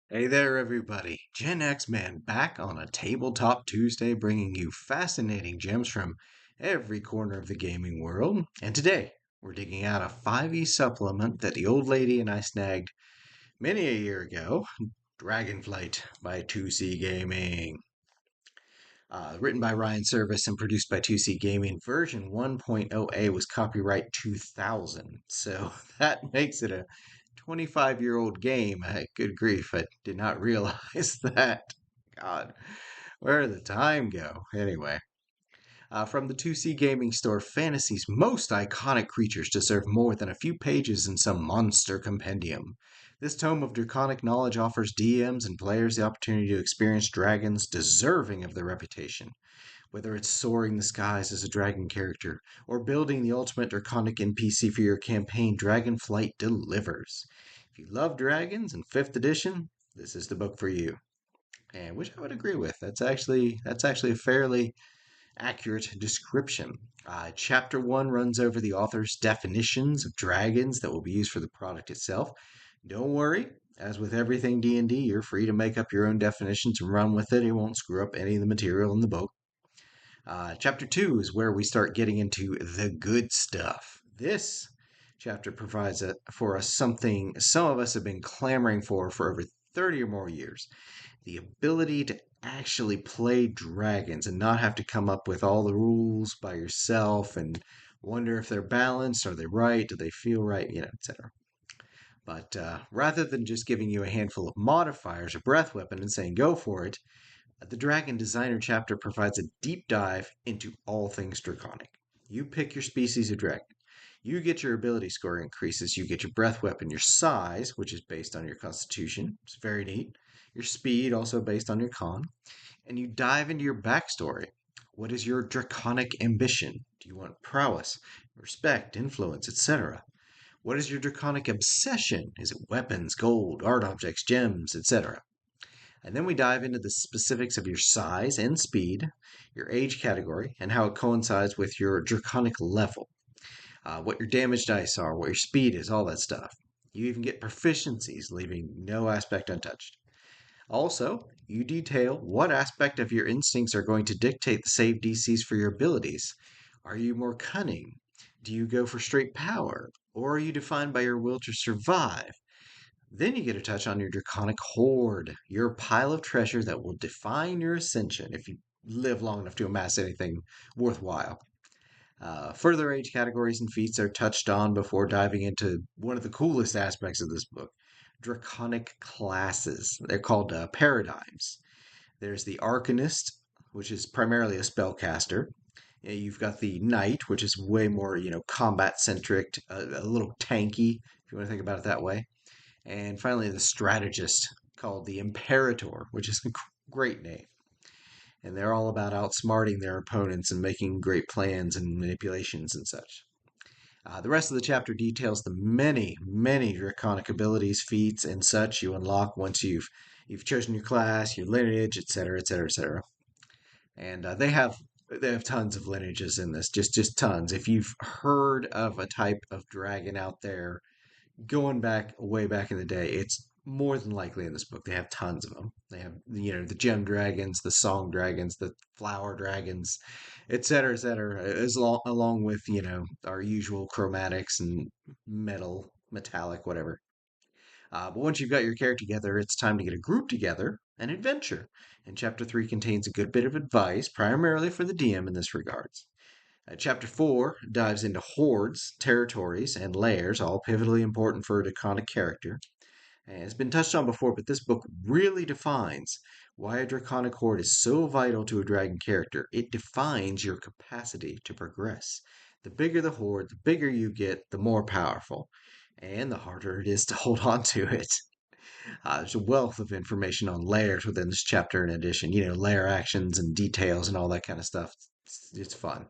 Hey there, everybody. Gen X Man back on a Tabletop Tuesday, bringing you fascinating gems from every corner of the gaming world. And today, we're digging out a 5e supplement that the old lady and I snagged many a year ago, Dragonflight by 2C Gaming. Written by Ryan Service and produced by 2C Gaming, version 1.0A was copyright 2000. So that makes it a 25-year-old game. Good grief, I did not realize that. God, where did the time go? Anyway, from the 2C Gaming Store, fantasy's most iconic creatures deserve more than a few pages in some monster compendium. This tome of draconic knowledge offers DMs and players the opportunity to experience dragons deserving of their reputation. Whether it's soaring the skies as a dragon character or building the ultimate draconic NPC for your campaign, Dragonflight delivers. If you love dragons and 5th edition, this is the book for you. And which I would agree with. That's actually a fairly accurate description. Chapter 1 runs over the author's definitions of dragons that will be used for the product itself. Don't worry, as with everything D&D, you're free to make up your own definitions and run with it. It won't screw up any of the material in the book. Chapter 2 is where we start getting into the good stuff. This chapter provides for us something some of us have been clamoring for over 30 or more years: the ability to actually play dragons and not have to come up with all the rules by yourself and wonder if they're balanced, are they right, do they feel right, etc. But rather than just giving you a handful of modifiers, a breath weapon, and saying go for it, the Dragon Designer chapter provides a deep dive into all things draconic. You pick your species of dragon. You get your ability score increases. You get your breath weapon, your size, which is based on your constitution. It's very neat. Your speed, also based on your con. And you dive into your backstory. What is your draconic ambition? Do you want prowess, respect, influence, etc.? What is your draconic obsession? Is it weapons, gold, art objects, gems, etc.? And then we dive into the specifics of your size and speed, your age category, and how it coincides with your draconic level, what your damage dice are, what your speed is, all that stuff. You even get proficiencies, leaving no aspect untouched. Also, you detail what aspect of your instincts are going to dictate the save DCs for your abilities. Are you more cunning? Do you go for straight power? Or are you defined by your will to survive? Then you get a touch on your draconic hoard, your pile of treasure that will define your ascension if you live long enough to amass anything worthwhile. Further age categories and feats are touched on before diving into one of the coolest aspects of this book: draconic classes. They're called paradigms. There's the Arcanist, which is primarily a spellcaster. You've got the Knight, which is way more, combat centric, a little tanky, if you want to think about it that way. And finally, the strategist, called the Imperator, which is a great name. And they're all about outsmarting their opponents and making great plans and manipulations and such. The rest of the chapter details the many, many draconic abilities, feats, and such you unlock once you've chosen your class, your lineage, etc., etc., etc. And they have tons of lineages in this, just tons. If you've heard of a type of dragon out there going back way back in the day, it's more than likely in this book. They have tons of them. They have, the gem dragons, the song dragons, the flower dragons, et cetera, along with, our usual chromatics and metallic, whatever. But once you've got your character together, it's time to get a group together and adventure. And chapter 3 contains a good bit of advice, primarily for the DM in this regards. Chapter 4 dives into hordes, territories, and layers, all pivotally important for a draconic character. And it's been touched on before, but this book really defines why a draconic horde is so vital to a dragon character. It defines your capacity to progress. The bigger the horde, the bigger you get, the more powerful, and the harder it is to hold on to it. There's a wealth of information on layers within this chapter in addition, layer actions and details and all that kind of stuff. It's fun.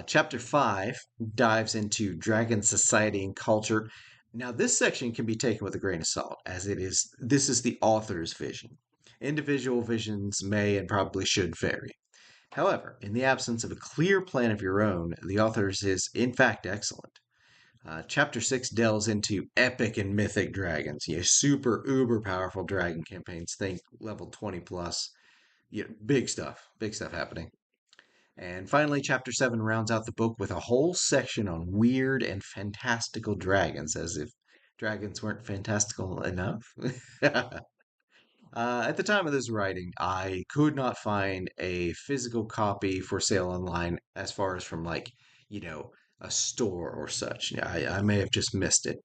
Chapter 5 dives into dragon society and culture. Now, this section can be taken with a grain of salt, as this is the author's vision. Individual visions may and probably should vary. However, in the absence of a clear plan of your own, the author's is in fact excellent. Chapter 6 delves into epic and mythic dragons. Yeah, super uber powerful dragon campaigns. Think level 20 plus. Yeah, big stuff happening. And finally, chapter 7 rounds out the book with a whole section on weird and fantastical dragons, as if dragons weren't fantastical enough. At the time of this writing, I could not find a physical copy for sale online as far as from like, you know, a store or such. Yeah, I may have just missed it.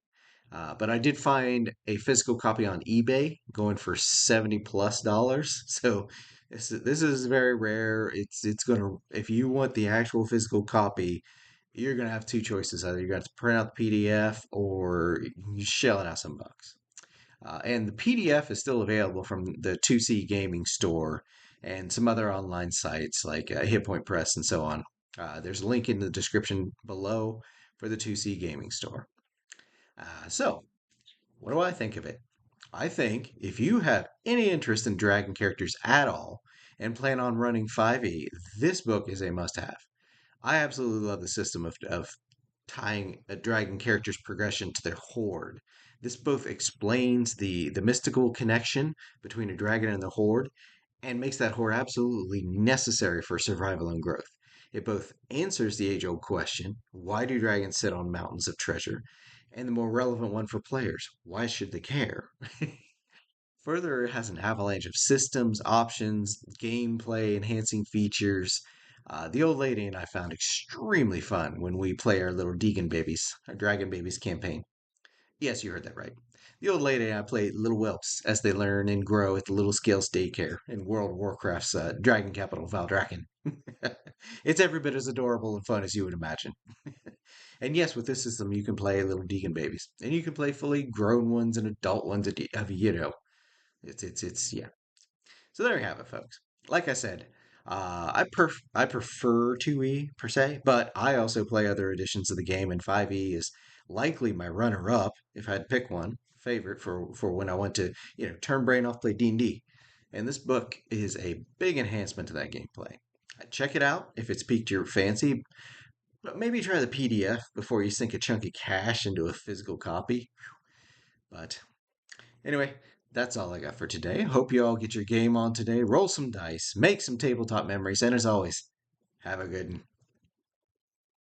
But I did find a physical copy on eBay going for 70 plus dollars. So this is very rare. It's gonna if you want the actual physical copy, you're gonna have two choices. Either you're gonna have to print out the PDF or you shell it out some bucks. And the PDF is still available from the 2C Gaming store and some other online sites like Hit Point Press and so on. There's a link in the description below for the 2C Gaming store. So, what do I think of it? I think if you have any interest in dragon characters at all and plan on running 5e, this book is a must have. I absolutely love the system of tying a dragon character's progression to their horde. This both explains the mystical connection between a dragon and the horde and makes that horde absolutely necessary for survival and growth. It both answers the age old question, why do dragons sit on mountains of treasure? And the more relevant one for players, why should they care? Further, it has an avalanche of systems, options, gameplay enhancing features. The old lady and I found extremely fun when we play our little Deegan babies, our Dragon Babies campaign. Yes, you heard that right. The old lady and I play little whelps as they learn and grow at the Little Scales Daycare in World of Warcraft's dragon capital, Valdrakken. It's every bit as adorable and fun as you would imagine. And yes, with this system, you can play little Deegan babies, and you can play fully grown ones and adult ones. Yeah. So there you have it, folks. Like I said, I prefer 2E per se, but I also play other editions of the game, and 5E is likely my runner-up if I had to pick one favorite for when I want to turn brain off, play D&D. And this book is a big enhancement to that gameplay. Check it out if it's piqued your fancy, but maybe try the PDF before you sink a chunk of cash into a physical copy. But anyway, that's all I got for today. Hope you all get your game on today. Roll some dice, make some tabletop memories, and as always, have a good one.